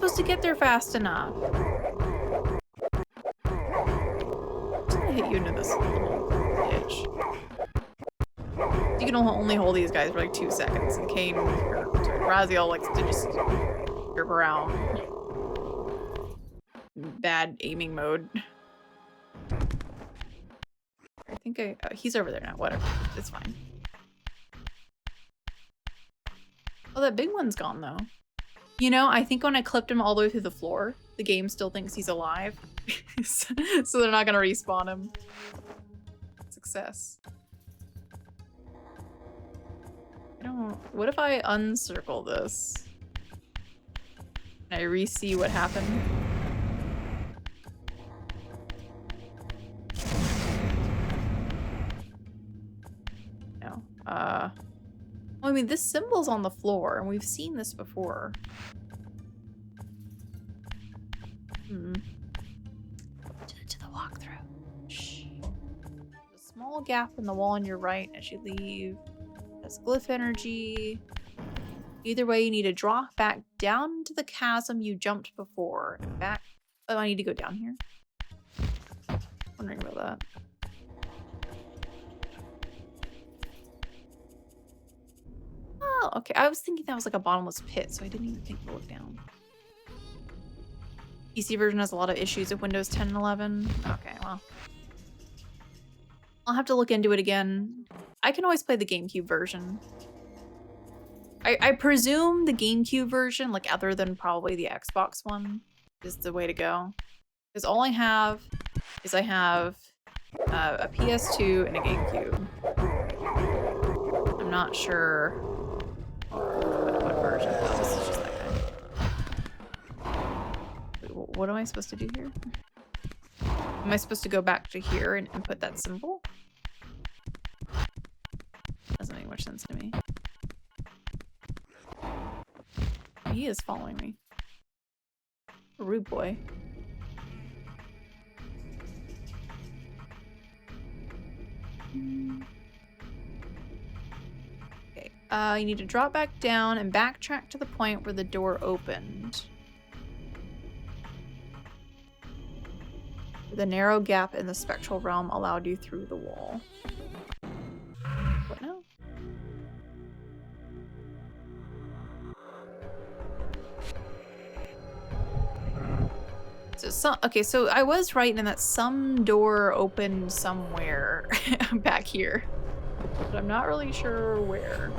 supposed to get there fast enough? I'm just gonna hit you into this little ditch. You can only hold these guys for like 2 seconds, and Kain, or Raziel likes to just jerk around. Bad aiming mode. I think he's over there now. Whatever. It's fine. Oh, that big one's gone though. You know, I think when I clipped him all the way through the floor, the game still thinks he's alive. So they're not gonna respawn him. Success. What if I uncircle this? Can I re-see what happened? No. Well, I mean, this symbol's on the floor, and we've seen this before. To the walkthrough. Shh. There's a small gap in the wall on your right as you leave. That's glyph energy. Either way, you need to drop back down to the chasm you jumped before. And back. Oh, I need to go down here. Wondering about that. Oh, okay. I was thinking that was like a bottomless pit, so I didn't even think to look down. PC version has a lot of issues with Windows 10 and 11. Okay, well. I'll have to look into it again. I can always play the GameCube version. I presume the GameCube version, like other than probably the Xbox one, is the way to go. Because all I have is I have a PS2 and a GameCube. I'm not sure what version. Oh, this is just that guy. Wait, what am I supposed to do here? Am I supposed to go back to here and put that symbol? Doesn't make much sense to me. He is following me. A rude boy. Okay, you need to drop back down and backtrack to the point where the door opened. The narrow gap in the spectral realm allowed you through the wall. What now? Okay, so I was right in that some door opened somewhere back here, but I'm not really sure where.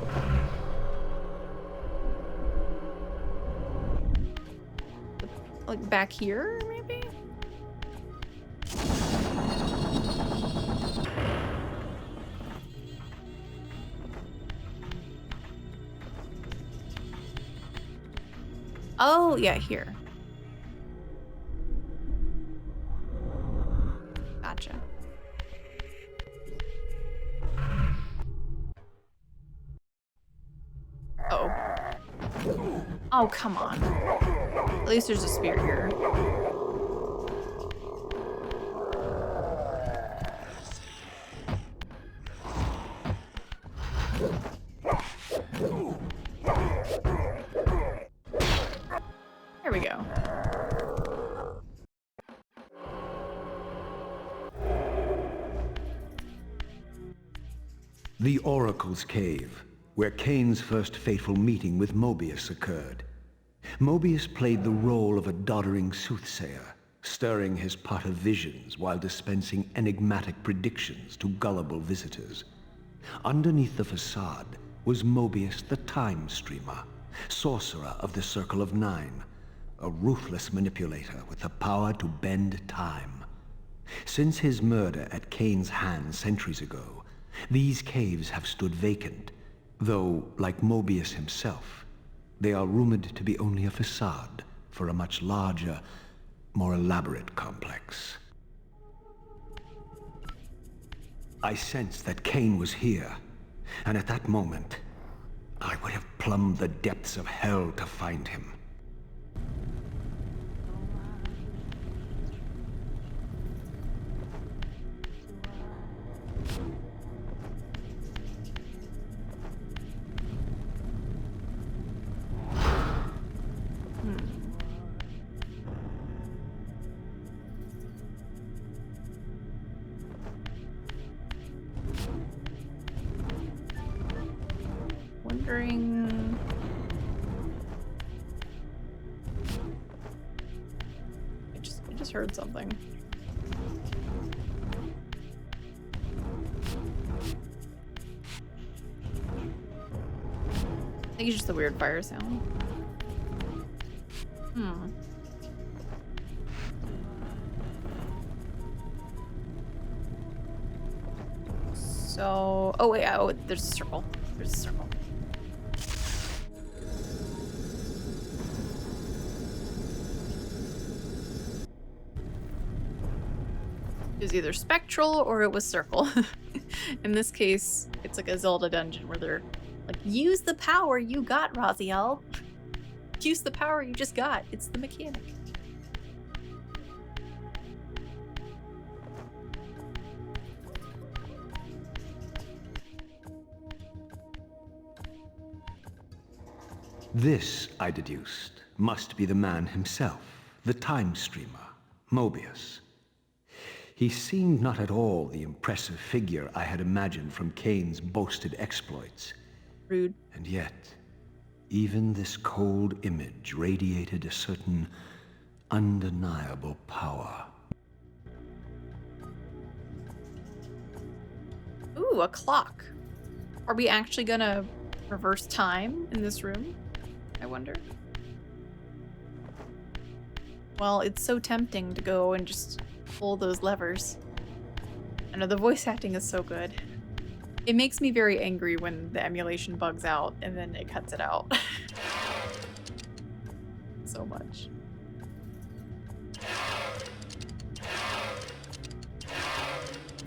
Like back here, maybe? Oh, yeah, here. Gotcha. Uh-oh. Oh, come on. At least there's a spear here. There we go. The Oracle's Cave, where Kain's first fateful meeting with Mobius occurred. Mobius played the role of a doddering soothsayer, stirring his pot of visions while dispensing enigmatic predictions to gullible visitors. Underneath the facade was Mobius the Time Streamer, sorcerer of the Circle of Nine, a ruthless manipulator with the power to bend time. Since his murder at Kain's hands centuries ago, these caves have stood vacant, though, like Mobius himself, they are rumored to be only a facade for a much larger, more elaborate complex. I sensed that Kain was here, and at that moment, I would have plumbed the depths of hell to find him. wondering... I just heard something. I think it's just the weird fire sound. So, oh wait, oh, there's a circle. There's a circle. It was either spectral or it was circle. In this case, it's like a Zelda dungeon where they're like, use the power you got, Raziel. Use the power you just got. It's the mechanic. This, I deduced, must be the man himself, the time streamer, Mobius. He seemed not at all the impressive figure I had imagined from Kain's boasted exploits. Rude. And yet, even this cold image radiated a certain undeniable power. Ooh, a clock. Are we actually gonna reverse time in this room? I wonder. Well, it's so tempting to go and just pull those levers. I know the voice acting is so good. It makes me very angry when the emulation bugs out and then it cuts it out. So much.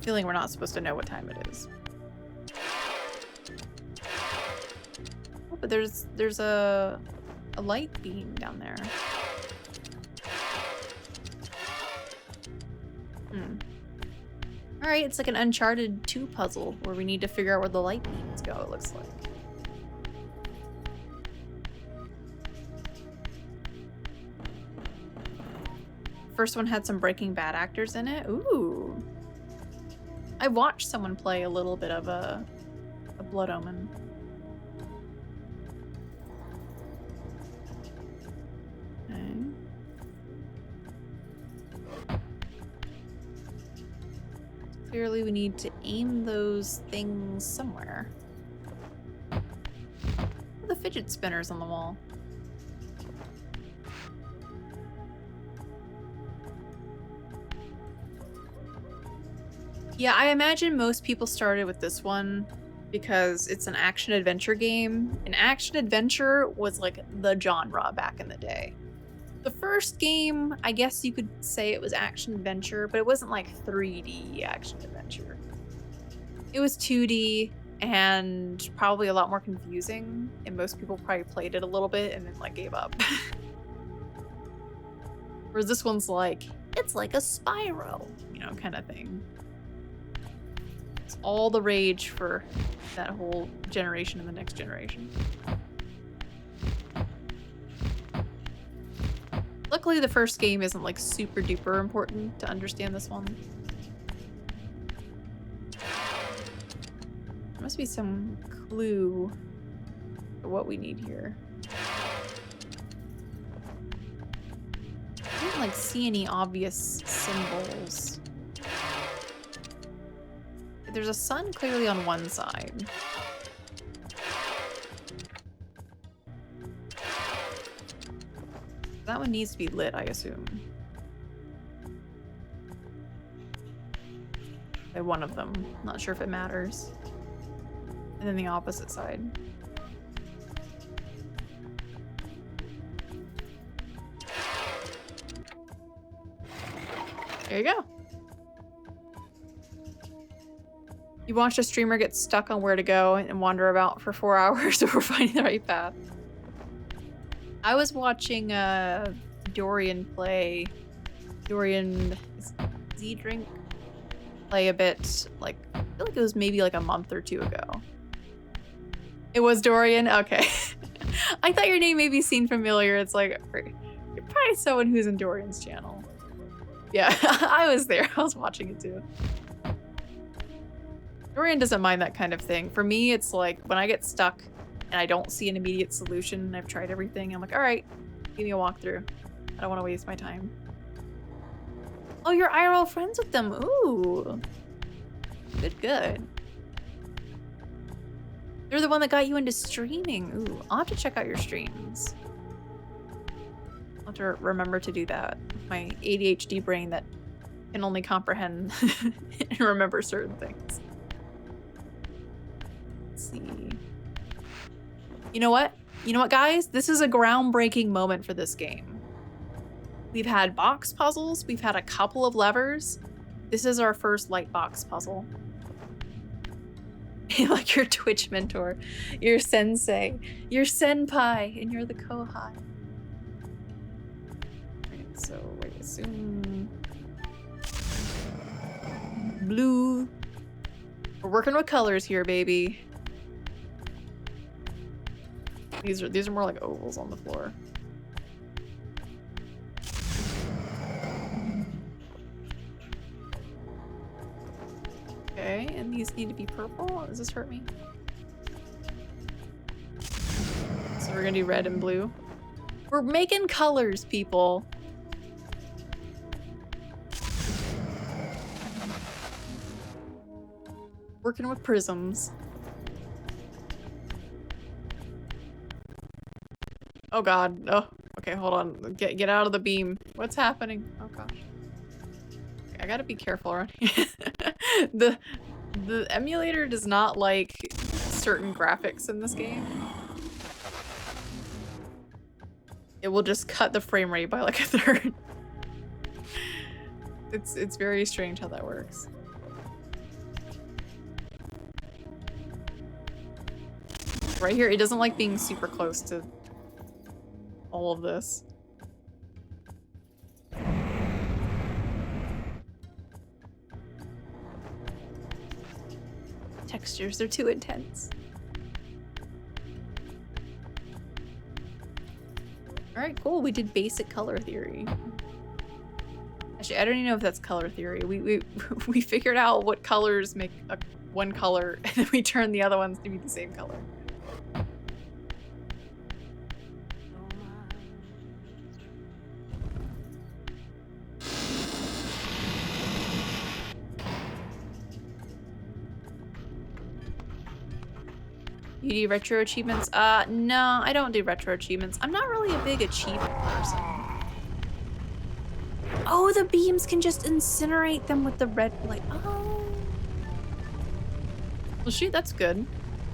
Feeling we're not supposed to know what time it is. Oh, but there's a light beam down there. Alright, it's like an Uncharted 2 puzzle where we need to figure out where the light beams go, it looks like. First one had some Breaking Bad actors in it. Ooh. I watched someone play a little bit of a Blood Omen. Clearly we need to aim those things somewhere. The fidget spinners on the wall. Yeah, I imagine most people started with this one because it's an action-adventure game. And action-adventure was like the genre back in the day. The first game, I guess you could say it was action-adventure, but it wasn't like 3D action-adventure. It was 2D and probably a lot more confusing, and most people probably played it a little bit and then like gave up. Whereas this one's like, it's like a Spyro, you know, kind of thing. It's all the rage for that whole generation and the next generation. Luckily, the first game isn't like super duper important to understand this one. There must be some clue for what we need here. I didn't like see any obvious symbols. There's a sun clearly on one side. That one needs to be lit, I assume. By one of them. Not sure if it matters. And then the opposite side. There you go. You watch a streamer get stuck on where to go and wander about for 4 hours before finding the right path. I was watching Dorian play. Dorian Z-Drink play a bit, like, I feel like it was maybe like a month or two ago. It was Dorian? Okay. I thought your name maybe seemed familiar. It's like, you're probably someone who's in Dorian's channel. Yeah, I was there. I was watching it too. Dorian doesn't mind that kind of thing. For me, it's like when I get stuck and I don't see an immediate solution. I've tried everything. I'm like, all right, give me a walkthrough. I don't want to waste my time. Oh, you're IRL friends with them. Ooh. Good, good. They're the one that got you into streaming. Ooh, I'll have to check out your streams. I'll have to remember to do that. My ADHD brain that can only comprehend and remember certain things. Let's see. You know what? You know what, guys? This is a groundbreaking moment for this game. We've had box puzzles. We've had a couple of levers. This is our first light box puzzle. Like your Twitch mentor, your sensei, your senpai, and you're the kohai. Right, so we assume blue. We're working with colors here, baby. These are more like ovals on the floor. Okay, and these need to be purple. Does this hurt me? So we're gonna do red and blue. We're making colors, people. Working with prisms. Oh god. Oh, okay, hold on. Get out of the beam. What's happening? Oh gosh. Okay, I gotta be careful around here. The emulator does not like certain graphics in this game. It will just cut the frame rate by like a third. It's very strange how that works. Right here, it doesn't like being super close to all of this. Textures, they're too intense. Alright, cool. We did basic color theory. Actually, I don't even know if that's color theory. We figured out what colors make one color, and then we turned the other ones to be the same color. You do retro achievements? No, I don't do retro achievements. I'm not really a big achievement person. Oh, the beams can just incinerate them with the red light. Oh. Well, shoot, that's good.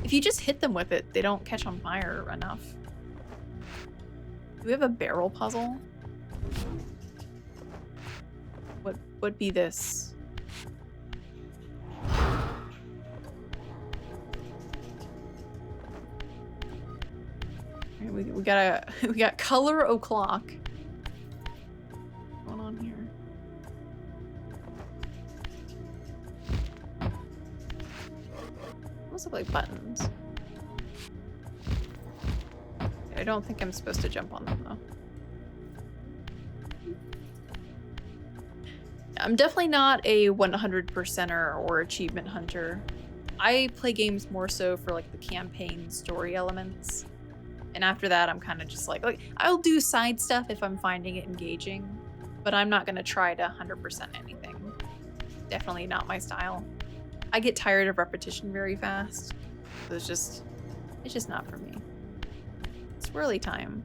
If you just hit them with it, they don't catch on fire enough. Do we have a barrel puzzle? What would be this? We got color o'clock. What's going on here? Those look like buttons. I don't think I'm supposed to jump on them though. I'm definitely not a 100%er or achievement hunter. I play games more so for like the campaign story elements. And after that, I'm kind of just like, I'll do side stuff if I'm finding it engaging, but I'm not going to try to 100% anything. Definitely not my style. I get tired of repetition very fast. So it's just not for me. It's swirly time.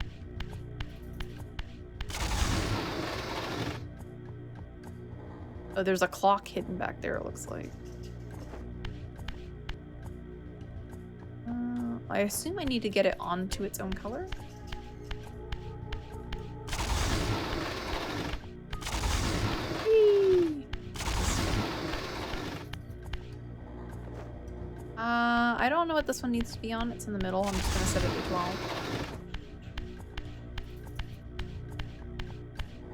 Oh, there's a clock hidden back there, it looks like. I assume I need to get it onto its own color. Whee! I don't know what this one needs to be on. It's in the middle. I'm just gonna set it to 12.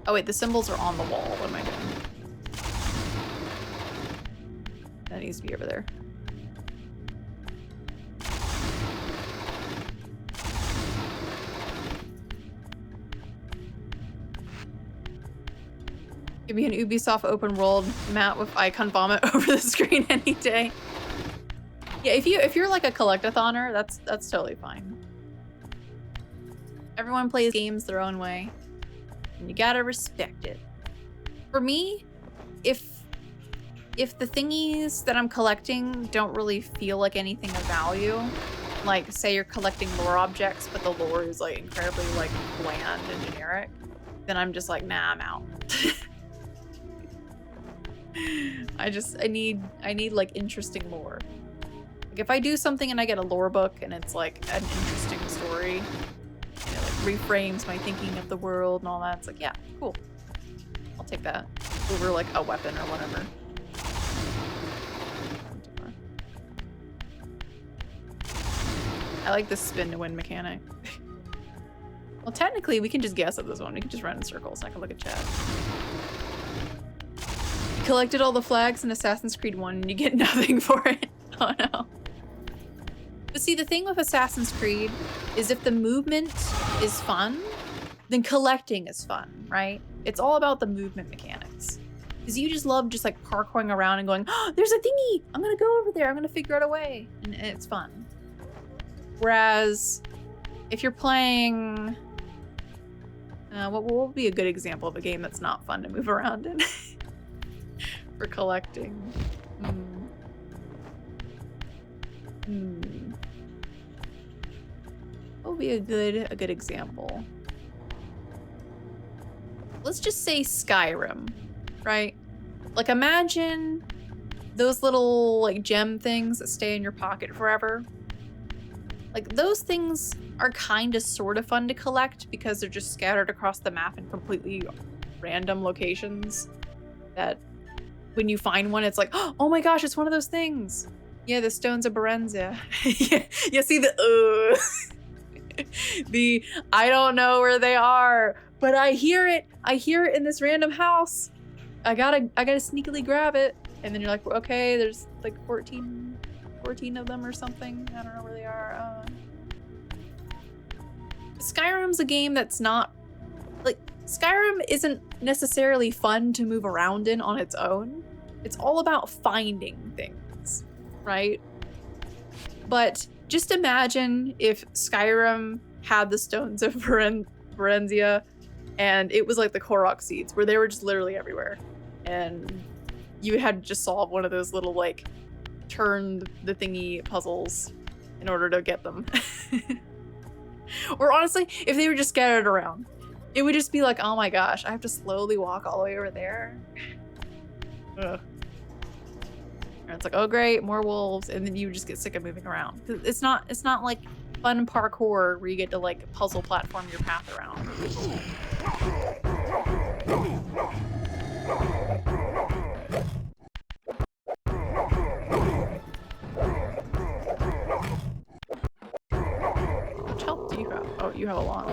Oh wait, the symbols are on the wall. What am I doing? That needs to be over there. Give me an Ubisoft open world map with icon vomit over the screen any day. Yeah, if you're like a collectathoner, that's totally fine. Everyone plays games their own way, and you gotta respect it. For me, if the thingies that I'm collecting don't really feel like anything of value, like say you're collecting lore objects, but the lore is like incredibly like bland and generic, then I'm just like, nah, I'm out. I need like interesting lore. Like if I do something and I get a lore book and it's like an interesting story, it like reframes my thinking of the world and all that, it's like, yeah, cool. I'll take that over like a weapon or whatever. I like the spin to win mechanic. Well, technically, we can just guess at this one. We can just run in circles. I can look at chat. You collected all the flags in Assassin's Creed 1 and you get nothing for it. Oh no. But see, the thing with Assassin's Creed is if the movement is fun, then collecting is fun, right? It's all about the movement mechanics. Because you just love just like parkouring around and going, oh, there's a thingy! I'm gonna go over there. I'm gonna figure out a way. And it's fun. Whereas if you're playing, what will be a good example of a game that's not fun to move around in for collecting? What would be a good example? Let's just say Skyrim, right? Like imagine those little like gem things that stay in your pocket forever. Like those things are kind of sort of fun to collect because they're just scattered across the map in completely random locations that when you find one, it's like, oh my gosh, it's one of those things. Yeah, the stones of Berenzia. Yeah, you see the, the, I don't know where they are, but I hear it. I hear it in this random house. I gotta sneakily grab it. And then you're like, okay, there's like 14 of them or something. I don't know where they are. Skyrim's a game that's not like Skyrim isn't necessarily fun to move around in on its own. It's all about finding things, right? But just imagine if Skyrim had the stones of Berenzia and it was like the Korok seeds where they were just literally everywhere. And you had to just solve one of those little like turn the thingy puzzles in order to get them. Or honestly, if they were just scattered around, it would just be like, oh my gosh, I have to slowly walk all the way over there. Ugh. And it's like, oh great, more wolves, and then you just get sick of moving around. It's not like fun parkour where you get to like puzzle platform your path around. How much health do you have? Oh, you have a lot.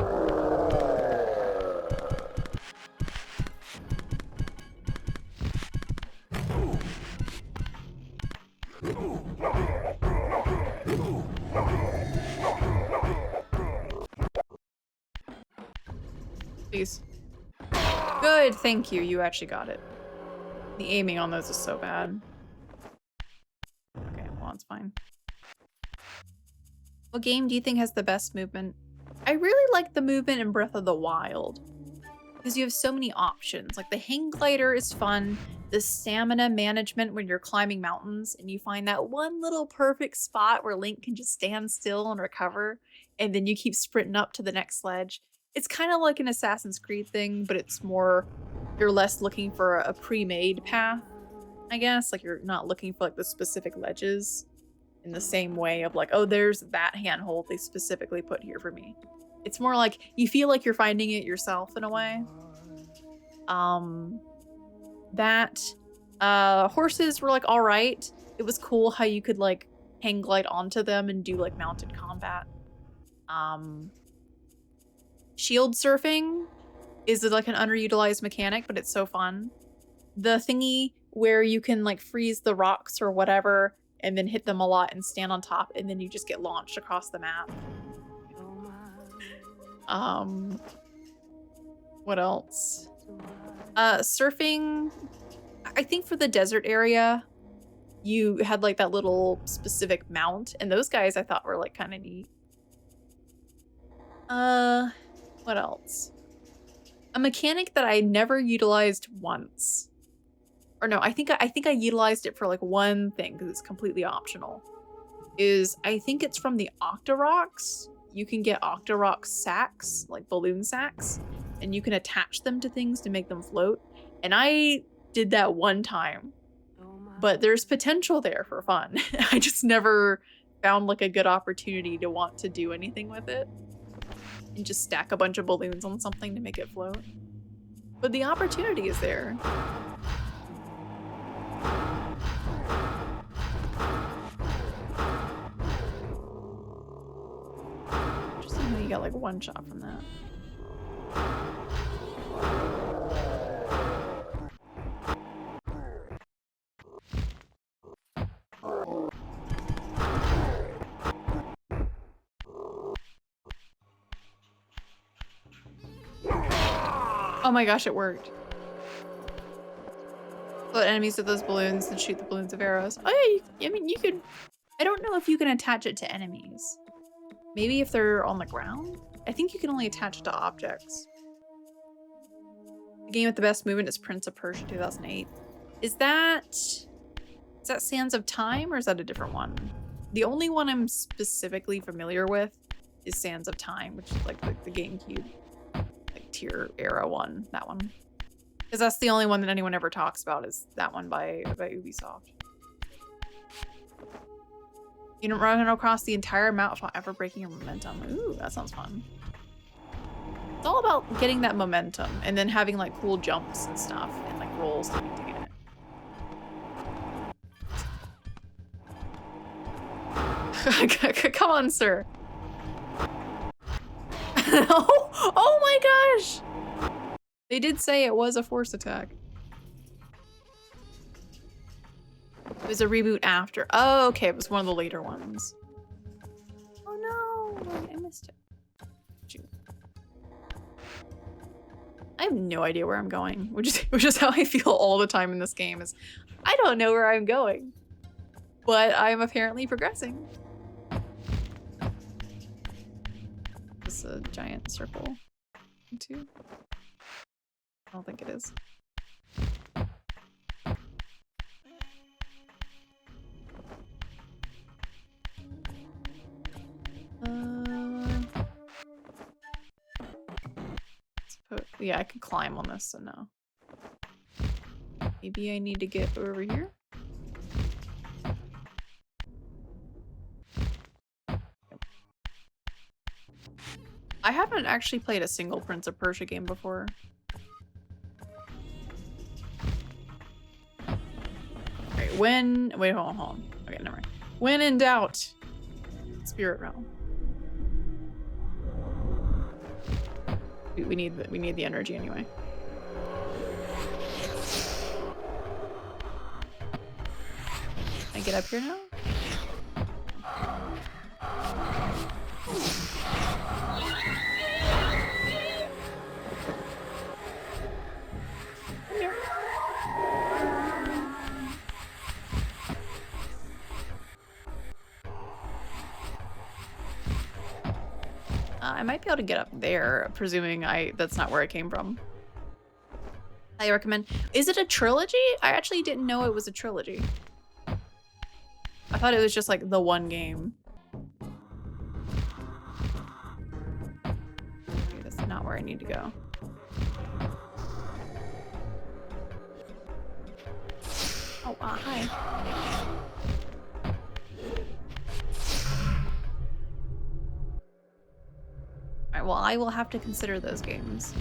Please. Good, thank you. You actually got it. The aiming on those is so bad. Okay, well, it's fine. What game do you think has the best movement? I really like the movement in Breath of the Wild because you have so many options. Like the hang glider is fun. The stamina management when you're climbing mountains and you find that one little perfect spot where Link can just stand still and recover, and then you keep sprinting up to the next ledge. It's kind of like an Assassin's Creed thing, but it's more, you're less looking for a pre-made path, I guess. Like you're not looking for like the specific ledges in the same way of like, oh, there's that handhold they specifically put here for me. It's more like you feel like you're finding it yourself in a way. Horses were like all right. It was cool how you could like hang glide onto them and do like mounted combat. Shield surfing is like an underutilized mechanic, but it's so fun. The thingy where you can like freeze the rocks or whatever and then hit them a lot and stand on top and then you just get launched across the map. What else? Surfing, I think for the desert area, you had like that little specific mount, and those guys I thought were like kind of neat. What else? A mechanic that I never utilized once. Or no, I think I utilized it for like one thing because it's completely optional. Is I think it's from the Octoroks. You can get Octorok sacks, like balloon sacks, and you can attach them to things to make them float. And I did that one time. But there's potential there for fun. I just never found like a good opportunity to want to do anything with it. And just stack a bunch of balloons on something to make it float. But the opportunity is there. Interesting how you got like one shot from that. Oh my gosh, it worked. Float enemies with those balloons and shoot the balloons of arrows. Oh yeah, I mean, you could... I don't know if you can attach it to enemies. Maybe if they're on the ground? I think you can only attach it to objects. The game with the best movement is Prince of Persia 2008. Is that Sands of Time or is that a different one? The only one I'm specifically familiar with is Sands of Time, which is like the GameCube. Tier era one, that one, because that's the only one that anyone ever talks about, is that one by Ubisoft. You don't run across the entire map without ever breaking your momentum. Ooh, that sounds fun. It's all about getting that momentum and then having like cool jumps and stuff and like rolls to get it. Come on, sir. Oh my gosh! They did say it was a force attack. It was a reboot after. Oh, okay, it was one of the later ones. Oh no, I missed it. Shoot. I have no idea where I'm going, which is how I feel all the time in this game. Is I don't know where I'm going, but I'm apparently progressing. Is a giant circle too? I don't think it is. Yeah, I could climb on this, so no. Maybe I need to get over here. I haven't actually played a single Prince of Persia game before. Alright, wait, hold on. Okay, never mind. When in doubt, Spirit Realm. We need the energy anyway. Can I get up here now? I might be able to get up there, presuming that's not where I came from. I recommend. Is it a trilogy? I actually didn't know it was a trilogy. I thought it was just like the one game. Okay, that's not where I need to go. Oh, hi. Alright, well, I will have to consider those games.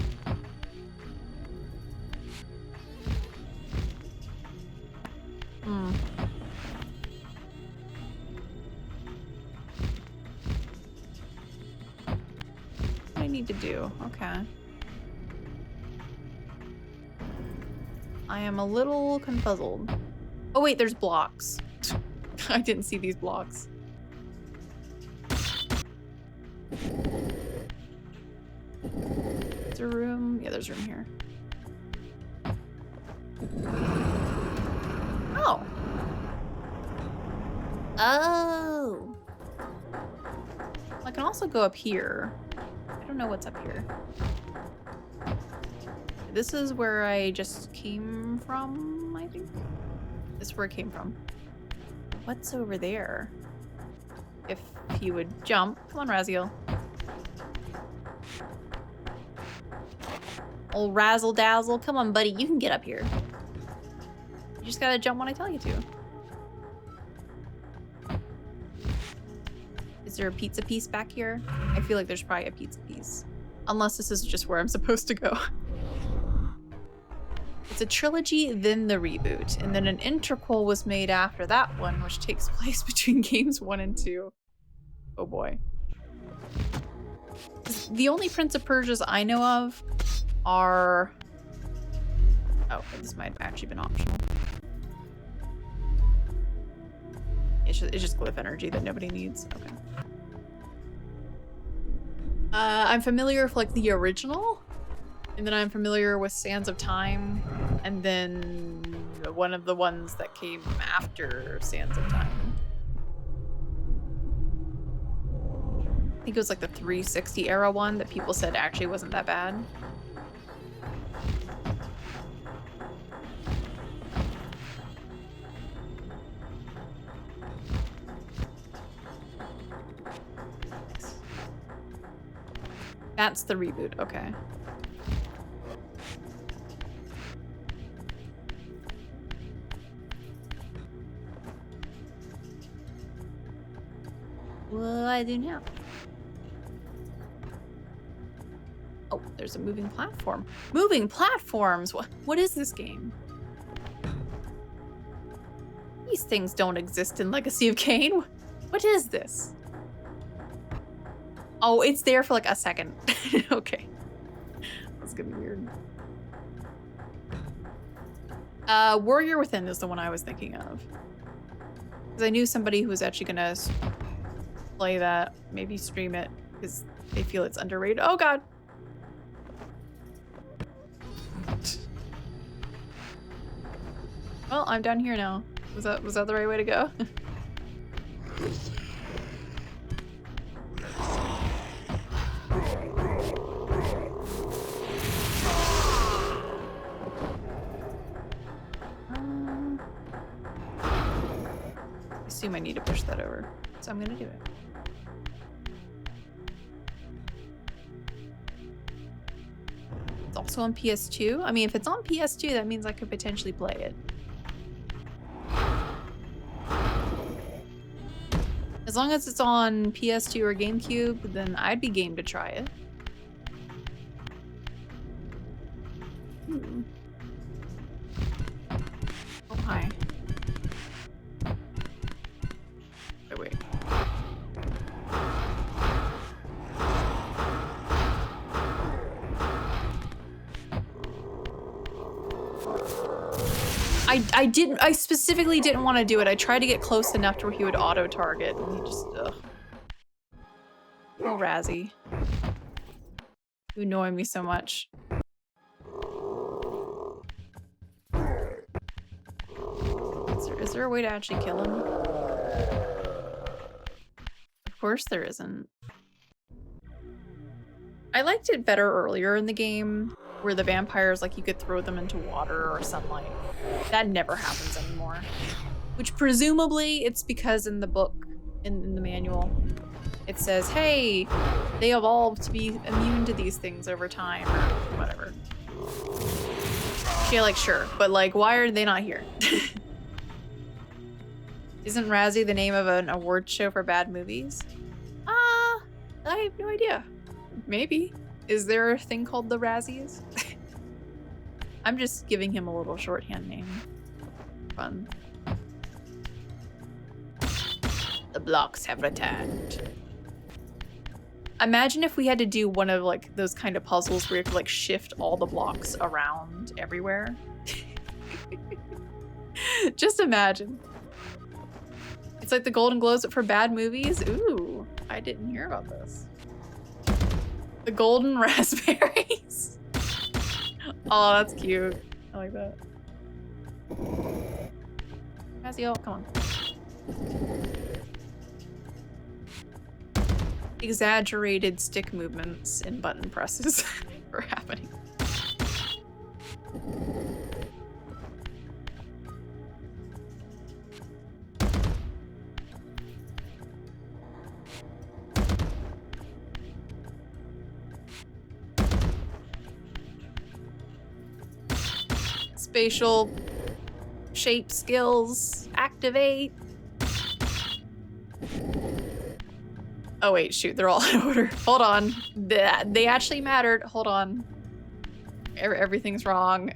What do I need to do? Okay. I am a little confuzzled. Oh wait, there's blocks. I didn't see these blocks. Is there room? Yeah, there's room here. Oh. Oh! I can also go up here. I don't know what's up here. This is where I just came from, I think. This is where it came from. What's over there? If you would jump. Come on, Raziel. Old razzle dazzle. Come on, buddy. You can get up here. You just gotta jump when I tell you to. Is there a pizza piece back here? I feel like there's probably a pizza piece. Unless this is just where I'm supposed to go. It's a trilogy, then the reboot. And then an interquel was made after that one, which takes place between games 1 and 2. Oh boy. The only Prince of Persias I know of are... Oh, this might have actually been optional. It's just glyph energy that nobody needs. Okay. I'm familiar with like the original, and then I'm familiar with Sands of Time, and then one of the ones that came after Sands of Time. I think it was like the 360 era one that people said actually wasn't that bad. That's the reboot, okay. Well, I do now. Oh, there's a moving platform. Moving platforms? What is this game? These things don't exist in Legacy of Kain. What is this? Oh, it's there for like a second. Okay. That's gonna be weird. Warrior Within is the one I was thinking of. Because I knew somebody who was actually gonna play that, maybe stream it, because they feel it's underrated. Oh god! Well, I'm down here now. Was that the right way to go? I assume I need to push that over, so I'm gonna do it. It's also on PS2. I mean, if it's on PS2, that means I could potentially play it. As long as it's on PS2 or GameCube, then I'd be game to try it. Oh, hi. Wait. I specifically didn't want to do it. I tried to get close enough to where he would auto-target, and he just, ugh. Oh, Razzie. You annoy me so much. Is there a way to actually kill him? Of course there isn't. I liked it better earlier in the game, where the vampires, like, you could throw them into water or sunlight. That never happens anymore. Which presumably it's because in the book, in the manual, it says, hey, they evolved to be immune to these things over time, or whatever. Yeah, like, sure, but like, why are they not here? Isn't Razzie the name of an award show for bad movies? I have no idea. Maybe. Is there a thing called the Razzies? I'm just giving him a little shorthand name. Fun. The blocks have returned. Imagine if we had to do one of like those kind of puzzles where you have to like shift all the blocks around everywhere. Just imagine. It's like the Golden Globes for bad movies. Ooh, I didn't hear about this. The golden raspberries. Oh, that's cute. I like that. Raziel, come on. exaggerated stick movements in button presses are happening. Spatial shape skills activate. Oh wait, shoot, they're all in order. Hold on. They actually mattered. Hold on. Everything's wrong.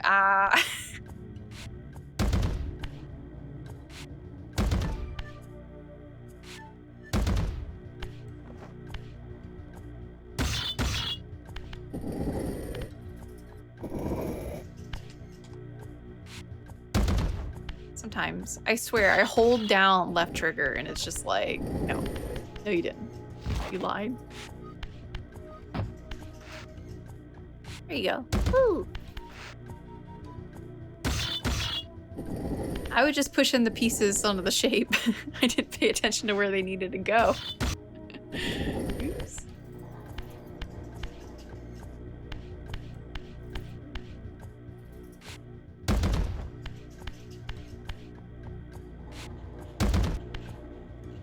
Sometimes. I swear, I hold down left trigger and it's just like, no. No, you didn't. You lied. There you go. Woo! I would just push in the pieces onto the shape. I didn't pay attention to where they needed to go. Oops.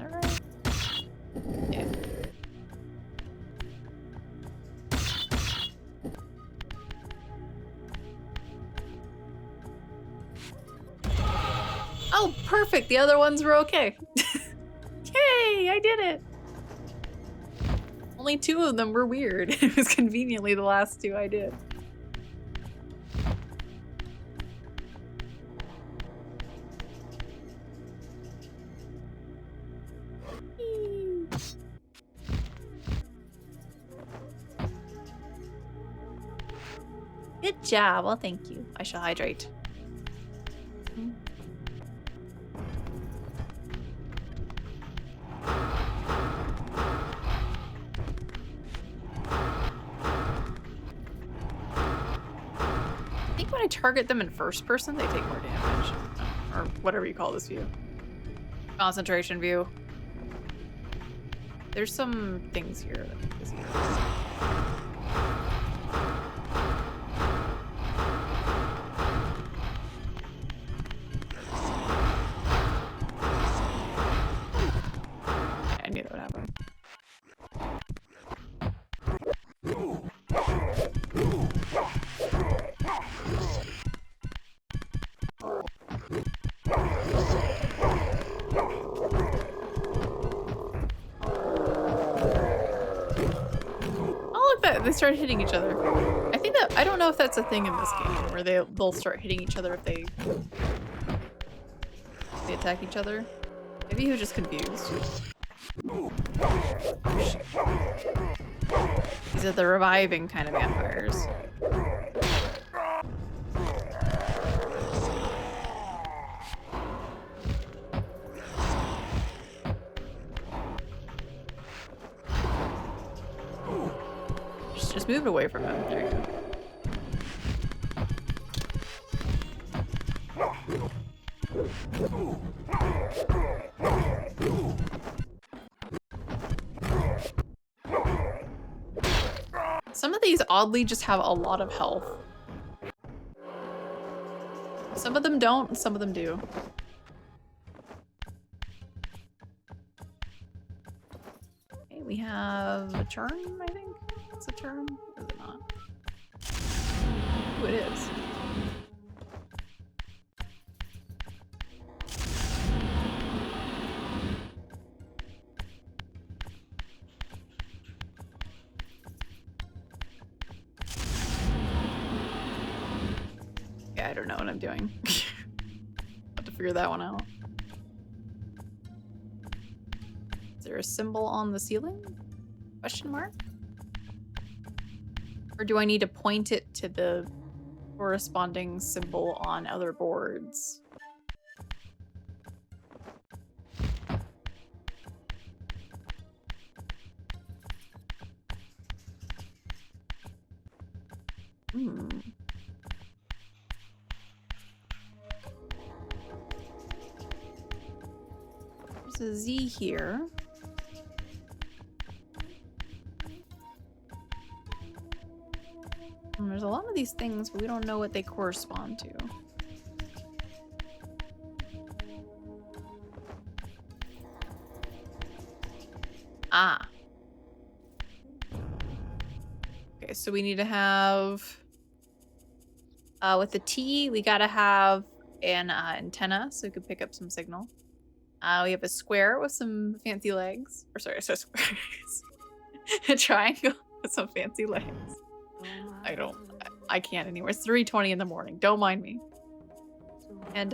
Alright. Yeah. Oh, perfect. The other ones were okay. Yay, I did it. Only 2 of them were weird. It was conveniently the last 2 I did. Good job. Well, thank you. I shall hydrate. I think when I target them in first person, they take more damage. Or whatever you call this view. Concentration view. There's some things here that this year. I knew that would happen. Oh, look, that they started hitting each other. I think that I don't know if that's a thing in this game where they'll start hitting each other if they attack each other. Maybe he was just confused. These are the reviving kind of vampires. Just moved away from him. There you go. Some of these oddly just have a lot of health. Some of them don't, and some of them do. Okay, we have a turn, I think. It's a turn? Or is it not? Ooh, it is. Yeah, I don't know what I'm doing. Have to figure that one out. Is there a symbol on the ceiling? Question mark? Or do I need to point it to the corresponding symbol on other boards? Hmm. There's a Z here. these things, but we don't know what they correspond to. Ah. Okay, so we need to have... with the T, we gotta have an antenna, so we could pick up some signal. We have a square with some fancy legs. Or sorry, so squares. A triangle with some fancy legs. I can't anymore. It's 3:20 in the morning. Don't mind me. And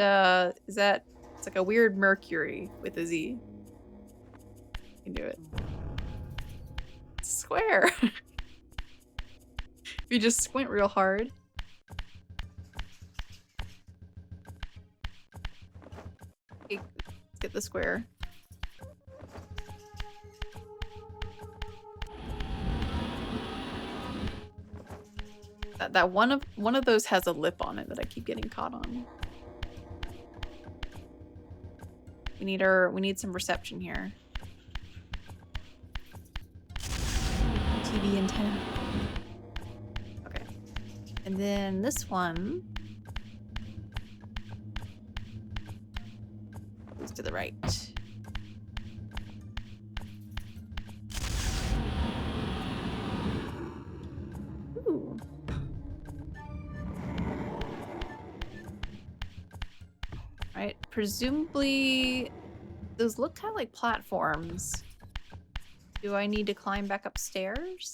is that... It's like a weird Mercury with a Z. You can do it. It's square. If you just squint real hard. Okay, let's get the square. That one of those has a lip on it that I keep getting caught on. We need some reception here. TV antenna. Okay. And then this one goes to the right. Ooh. Right, presumably those look kind of like platforms. Do I need to climb back upstairs?